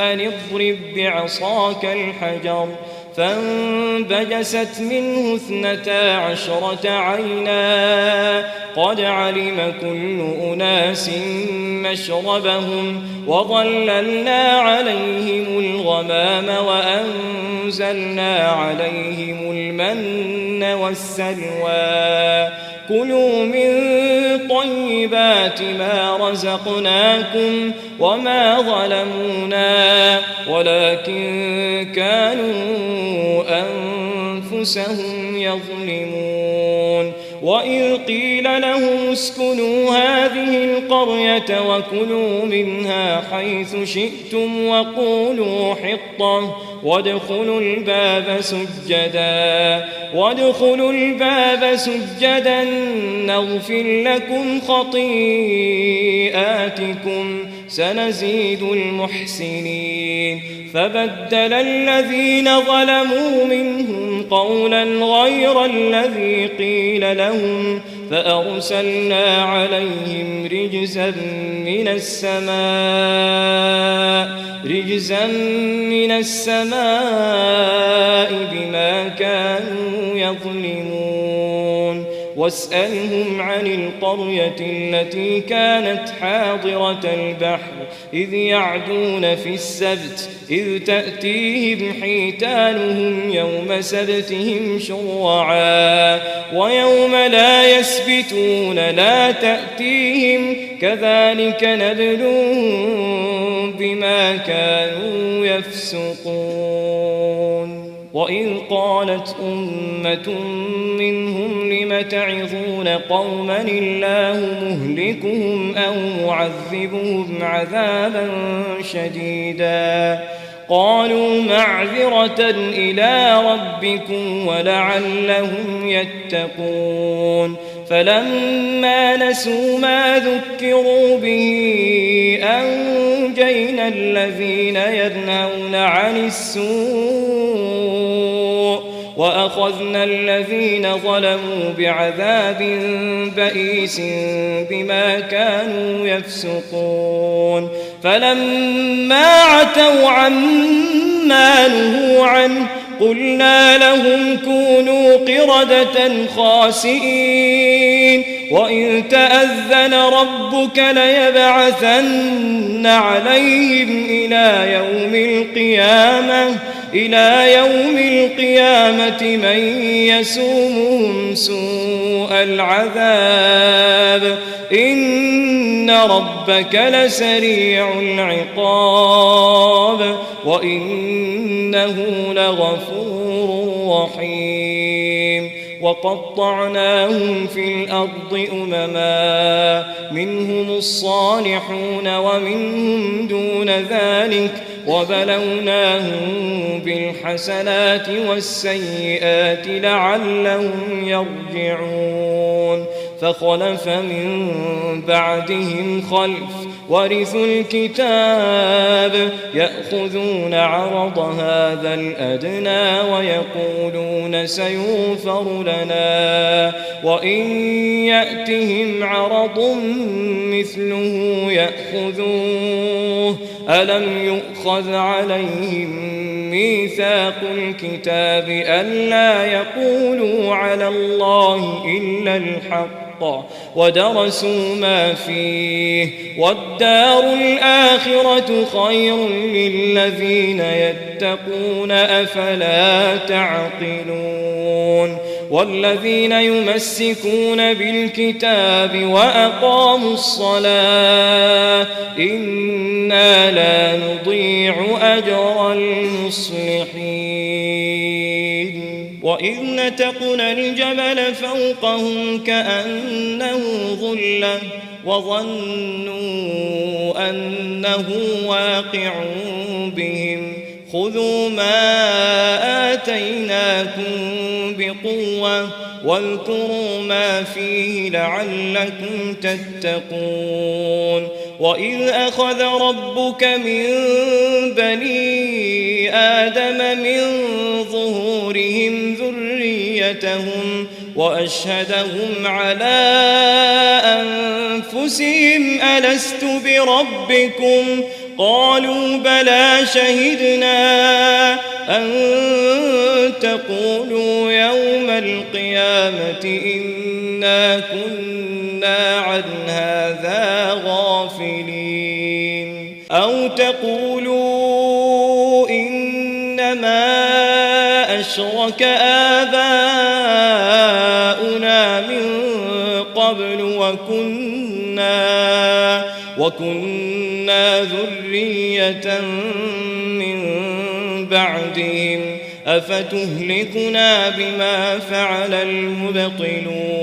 أن اضرب بعصاك الحجر فانبجست منه 12 عينا قد علم كل أناس مشربهم وظللنا عليهم الغمام وأنزلنا عليهم المن والسلوى كلوا من طيبات ما رزقناكم وما ظلمونا ولكن كانوا أنفسهم يظلمون وإذ قيل لهم اسكنوا هذه القرية وكلوا منها حيث شئتم وقولوا حطة وادخلوا الباب سجدا نغفر لكم خطيئاتكم سنزيد المحسنين فبدل الذين ظلموا منهم قولا غير الذي قيل لهم فأرسلنا عليهم رجزا من السماء بما كانوا يظلمون واسألهم عن القرية التي كانت حاضرة البحر إذ يعدون في السبت إذ تأتيهم حيتانهم يوم سبتهم شرعا ويوم لا يسبتون لا تأتيهم كذلك نبلوهم بما كانوا يفسقون وإذ قالت أمة منهم لم تعظون قوما الله مهلكهم أو معذبهم عذابا شديدا قالوا معذرة إلى ربكم ولعلهم يتقون فلما نسوا ما ذكروا به أنجينا الذين ينهون عن السوء وأخذنا الذين ظلموا بعذاب بئيس بما كانوا يفسقون فلما عتوا عما نهوا عنه قلنا لهم كونوا قردة خاسئين وإن تأذن ربك ليبعثن عليهم إلى يوم القيامة من يسومهم سوء العذاب إن ربك لسريع العقاب وإنه لغفور رحيم وقطعناهم في الأرض أمما منهم الصالحون ومنهم دون ذلك وبلوناهم بالحسنات والسيئات لعلهم يرجعون فخلف من بعدهم خلف ورثوا الكتاب يأخذون عرض هذا الأدنى ويقولون سيغفر لنا وإن يأتهم عرض مثله يأخذوه ألم يؤخذ عليهم ميثاق الكتاب ألا يقولوا على الله إلا الحق ودرسوا ما فيه والدار الآخرة خير للذين يتقون أفلا تعقلون والذين يمسكون بالكتاب وأقاموا الصلاة إنا لا نضيع أجر المصلحين وإذ نتقنا الجبل فوقهم كأنه ظلة وظنوا أنه واقع بهم خذوا ما آتيناكم بقوة واذكروا ما فيه لعلكم تتقون وإذ أخذ ربك من بني آدم من ظهورهم ذريتهم وأشهدهم على أنفسهم ألست بربكم قالوا بلى شهدنا أن تقولوا يوم القيامة إنا كنا عن هذا غافلين أو تقولوا إنما أشرك آباؤنا من قبل وكنا ذرية من بعدهم أفتهلكنا بما فعل المبطلون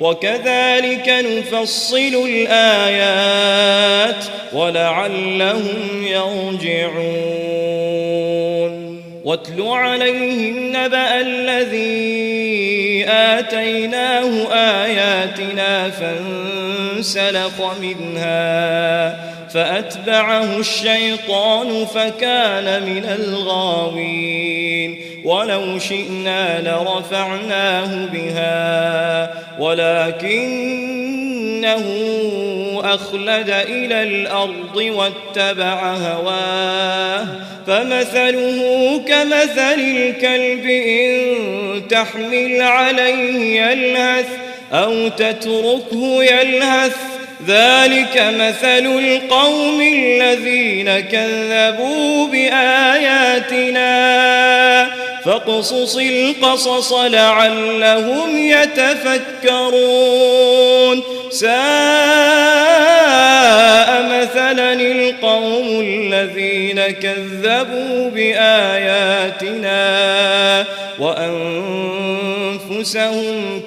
وكذلك نفصل الآيات ولعلهم يرجعون واتل عليهم نبأ الذي آتيناه آياتنا فانسلخ منها فأتبعه الشيطان فكان من الغاوين ولو شئنا لرفعناه بها ولكنه أخلد إلى الأرض واتبع هواه فمثله كمثل الكلب إن تحمل عليه يلهث أو تتركه يلهث ذلك مثل القوم الذين كذبوا بآياتنا فاقصص القصص لعلهم يتفكرون ساء مثلا القوم الذين كذبوا بآياتنا وأنفسهم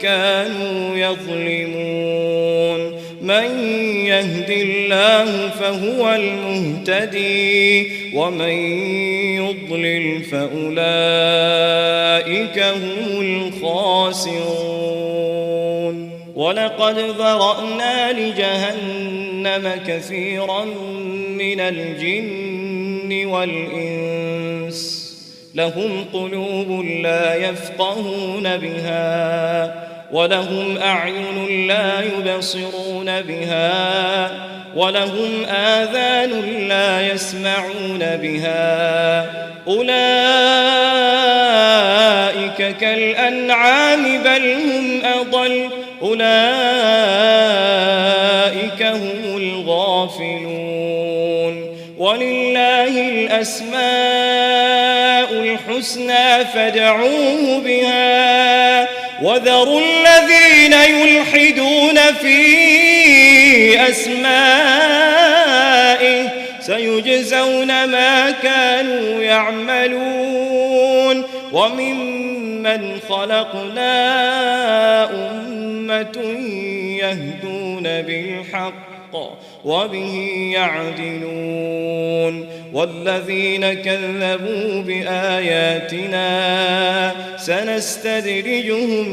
كانوا يظلمون من يهد الله فهو المهتدي ومن يضلل فأولئك هم الخاسرون ولقد ذرأنا لجهنم كثيرا من الجن والإنس لهم قلوب لا يفقهون بها ولهم أعين لا يبصرون بها ولهم آذان لا يسمعون بها أولئك كالأنعام بل هم أضل أولئك هم الغافلون ولله الأسماء الحسنى فادعوه بها وذروا الذين يلحدون في أسمائه سيجزون ما كانوا يعملون وممن خلقنا أمة يهدون بالحق وبه يعدلون والذين كذبوا بآياتنا سنستدرجهم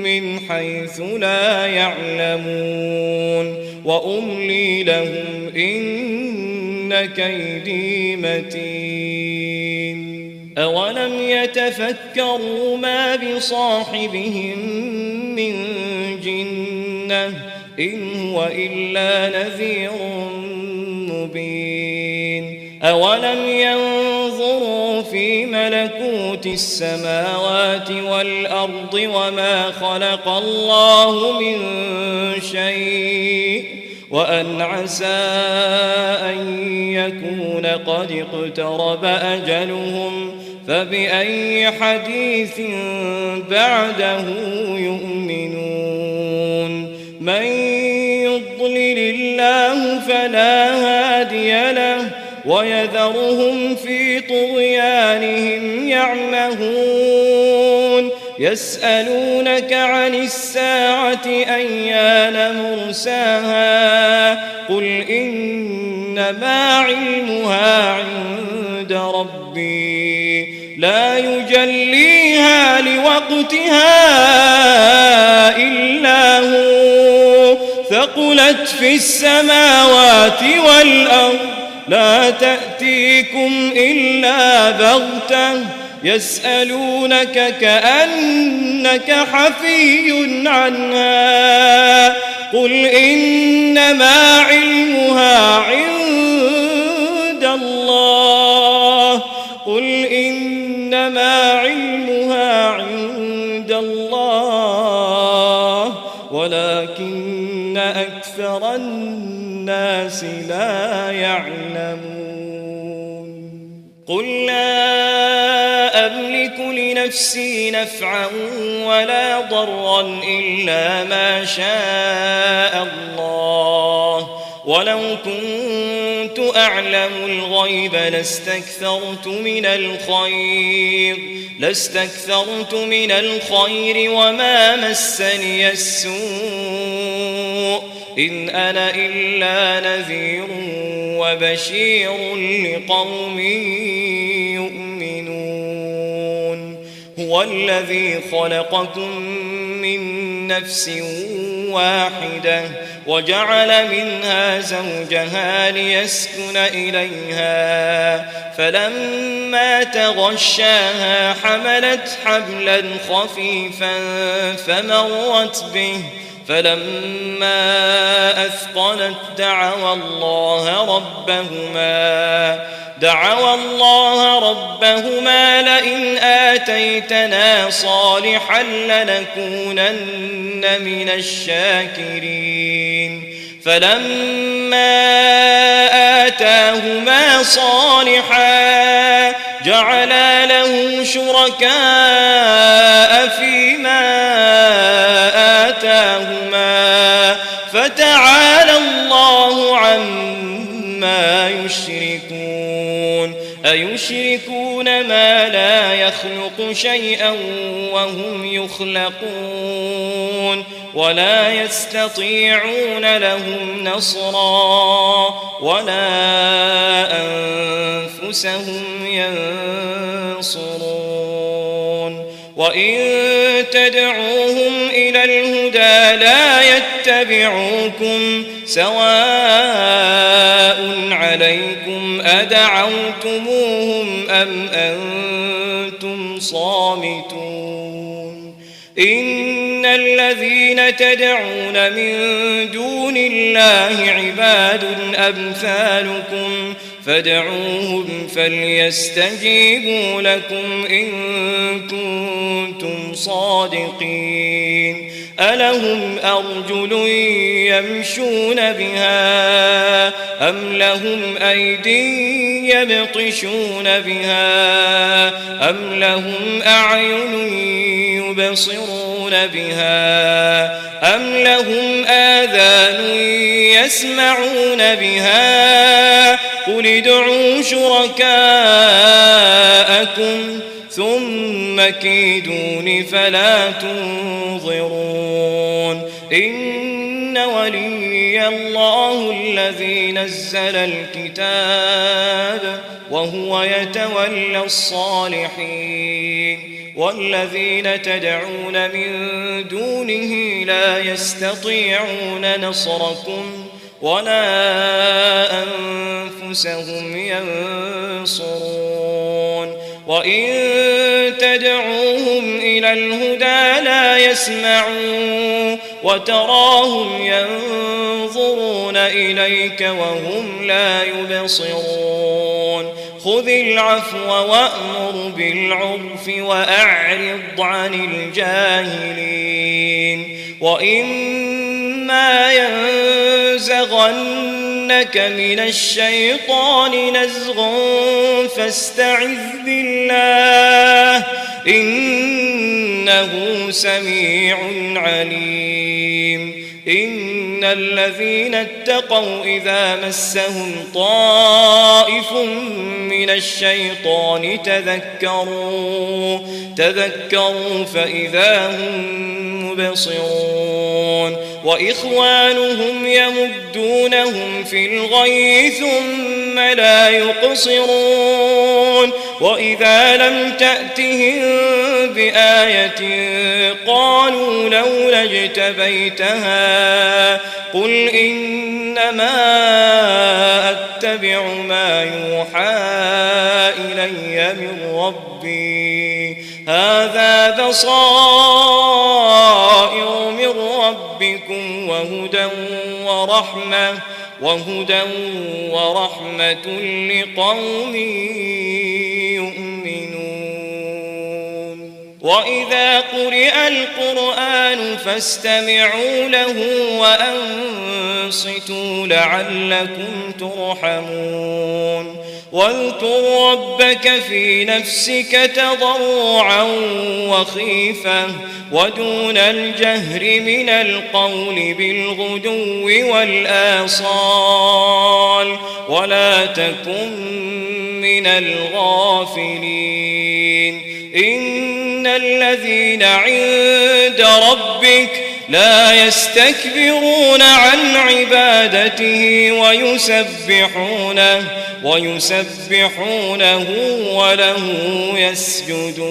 من حيث لا يعلمون وأملي لهم إن كيدي متين أولم يتفكروا ما بصاحبهم من جنة إن هو إلا نذير مبين أولم ينظروا في ملكوت السماوات والأرض وما خلق الله من شيء وأن عسى أن يكون قد اقترب أجلهم فبأي حديث بعده يؤمنون من يضلل الله فلا هادي له ويذرهم في طغيانهم يعمهون يسألونك عن الساعة أيان مرساها قل إنما علمها عند ربي لا يجليها لوقتها إلا هو ثقلت في السماوات والأرض لا تأتيكم إلا بغتة يسألونك كأنك حفي عنها قل إنما علمها عند الله قل إنما علمها عند الله ولكن أكثر الناس لا يعلمون قل لا أملك لنفسي نفعا ولا ضرا إلا ما شاء الله ولو كنت أعلم الغيب لاستكثرت من الخير وما مسني السوء إن أنا إلا نذير وبشير لقوم يؤمنون هو الذي خلقكم من نفس واحدة وجعل منها زوجها ليسكن إليها فلما تغشاها حملت حملا خفيفا فمرت به فلما أثقلت دعوا الله ربهما لئن آتيتنا صالحا لنكونن من الشاكرين فلما آتاهما صالحا جعلا له شركاء فيما آتاهما فتعالى الله عما يشركون أيشركون ما لا يخلق شيئا وهم يخلقون ولا يستطيعون لهم نصرا ولا أنفسهم ينصرون وإن تدعوهم إلى الهدى لا يتبعوكم سواء عليكم أدعوتموهم أم أنتم صامتون إن الذين تدعون من دون الله عباد أمثالكم فادعوهم فليستجيبوا لكم إن كنتم صادقين ألهم أرجل يمشون بها أم لهم أيدي يبطشون بها أم لهم أعين يبصرون بها أم لهم آذان يسمعون بها قل ادعوا شركاءكم ثم كيدون فلا تنظرون إن ولي الله الذي نزل الكتاب وهو يتولى الصالحين والذين تدعون من دونه لا يستطيعون نصركم ولا أنفسهم ينصرون وإن تدعوهم إلى الهدى لا يسمعون وتراهم ينظرون إليك وهم لا يبصرون خذ العفو وأمر بالعرف وأعرض عن الجاهلين وإما ينزغنك من الشيطان نزغ فاستعذ بالله إنه سميع عليم إن الذين اتقوا إذا مسهم طائف من الشيطان تذكروا فإذا هم مبصرون وإخوانهم يمدونهم في الغي ثم لا يقصرون وإذا لم تأتهم بآية قالوا لولا اجتبيتها قل إنما أتبع ما يوحى إلي من ربي هذا بصائر من ربكم وهدى ورحمة لقوم يؤمنون وإذا قرئ القرآن فاستمعوا له وأنصتوا لعلكم ترحمون واذكر ربك في نفسك تضرعا وخيفة ودون الجهر من القول بالغدو والآصال ولا تكن من الغافلين إن الذين عند ربك لا يستكبرون عن عبادته ويسبحونه وله يسجدون